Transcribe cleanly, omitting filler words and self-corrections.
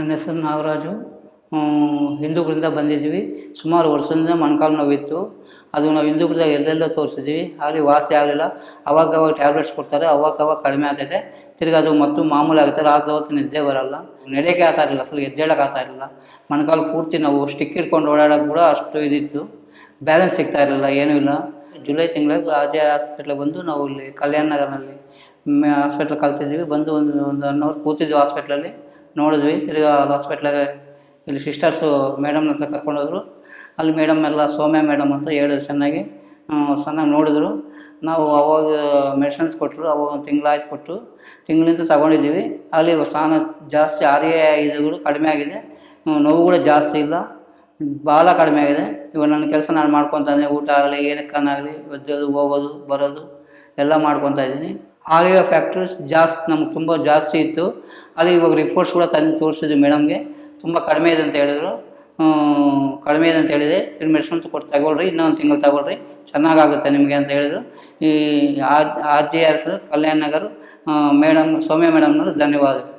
ನನ್ನ ಹೆಸರು ನಾಗರಾಜು. ಹಿಂದೂಗಳಿಂದ ಬಂದಿದ್ದೀವಿ. ಸುಮಾರು ವರ್ಷದಿಂದ ಮೊಣಕಾಲು ನೋವಿತ್ತು. ಅದು ನಾವು ಹಿಂದೂಗಳದಾಗ ಎಲ್ಲೆಲ್ಲೋ ತೋರಿಸಿದ್ವಿ, ಆಗಲಿ ವಾಸಿ ಆಗಲಿಲ್ಲ. ಅವಾಗ ಟ್ಯಾಬ್ಲೆಟ್ಸ್ ಕೊಡ್ತಾರೆ, ಅವಾಗ ಕಡಿಮೆ ಆಗ್ತೈತೆ. ತಿರ್ಗಿ ಅದು ಮತ್ತು ಮಾಮೂಲಿ ಆಗುತ್ತೆ. ರಾತ್ರಿ ಹೊತ್ತು ನಿದ್ದೆ ಬರೋಲ್ಲ, ನಡೆಯೋಕ್ಕೆ ಆಗ್ತಾ ಇರಲಿಲ್ಲ, ಅಸಲು ಎದ್ದೇಳಕ್ಕೆ ಆಗ್ತಾ ಇರಲಿಲ್ಲ. ಮೊಣಕಾಲು ಪೂರ್ತಿ ನಾವು ಸ್ಟಿಕ್ ಇಟ್ಕೊಂಡು ಓಡಾಡೋಕೆ ಕೂಡ ಅಷ್ಟು ಇದಿತ್ತು. ಬ್ಯಾಲೆನ್ಸ್ ಸಿಗ್ತಾ ಇರಲಿಲ್ಲ, ಏನೂ ಇಲ್ಲ. ಜುಲೈ ತಿಂಗಳಿಗೆ ಅಜಯ ಹಾಸ್ಪಿಟ್ಲಿಗೆ ಬಂದು ನಾವು ಇಲ್ಲಿ ಕಲ್ಯಾಣ ನಗರನಲ್ಲಿ ಹಾಸ್ಪಿಟ್ಲ್ ಕಲ್ತಿದ್ದೀವಿ. ಬಂದು ಒಂದು 1 ಅವರ್ ಕೂತಿದ್ವಿ ಹಾಸ್ಪಿಟ್ಲಲ್ಲಿ, ನೋಡಿದ್ವಿ. ತಿರ್ಗಿ ಹಾಸ್ಪಿಟ್ಲಾಗೆ ಇಲ್ಲಿ ಸಿಸ್ಟರ್ಸು ಮೇಡಮ್ನ ಹತ್ರ ಕರ್ಕೊಂಡೋದ್ರು. ಅಲ್ಲಿ ಮೇಡಮ್ ಎಲ್ಲ ಸೌಮ್ಯ ಮೇಡಮ್ ಅಂತ ಹೇಳಿದ್ರು, ಚೆನ್ನಾಗಿ ನೋಡಿದ್ರು. ನಾವು ಅವಾಗ ಮೆಡಿಸಿನ್ಸ್ ಕೊಟ್ಟರು, ಅವಾಗ 1 ತಿಂಗಳಾಯ್ತು ಕೊಟ್ಟು, ತಿಂಗಳಿಂದ ತಗೊಂಡಿದ್ದೀವಿ. ಅಲ್ಲಿ ಸ್ನಾನ ಜಾಸ್ತಿ ಆರ್ಯಗಳು ಕಡಿಮೆ ಆಗಿದೆ, ನೋವು ಕೂಡ ಜಾಸ್ತಿ ಇಲ್ಲ, ಭಾಳ ಕಡಿಮೆ ಆಗಿದೆ. ಇವಾಗ ನನ್ನ ಕೆಲಸ ನಾನು ಮಾಡ್ಕೊತಾನೆ, ಊಟ ಆಗಲಿ ಏನಕ್ಕನಾಗಲಿ ಒದ್ದೋದು ಹೋಗೋದು ಬರೋದು ಎಲ್ಲ ಮಾಡ್ಕೊತಾ ಇದ್ದೀನಿ. ಆರ್ಯ ಫ್ಯಾಕ್ಟರ್ಸ್ ಜಾಸ್ತಿ ನಮ್ಗೆ ತುಂಬ ಜಾಸ್ತಿ ಇತ್ತು. ಅಲ್ಲಿ ಇವಾಗ ರಿಪೋರ್ಟ್ಸ್ ಕೂಡ ತಂದು ತೋರಿಸಿದ್ವಿ ಮೇಡಮ್ಗೆ. ತುಂಬ ಕಡಿಮೆ ಇದೆ ಅಂತ ಹೇಳಿದ್ರು. ಕಡಿಮೆ ಇದೆ ಅಂತ ಹೇಳಿದೆ. ಮೆಡಿಸಿನ್ಸ್ ಕೊಟ್ಟು ತಗೊಳ್ರಿ, ಇನ್ನೊಂದು ತಿಂಗಳು ತಗೊಳ್ರಿ, ಚೆನ್ನಾಗಾಗುತ್ತೆ ನಿಮಗೆ ಅಂತ ಹೇಳಿದರು. ಈ RGR ಕಲ್ಯಾಣ ನಗರ ಮೇಡಮ್ ಸೌಮ್ಯ ಮೇಡಮ್ನವರು ಧನ್ಯವಾದಗಳು.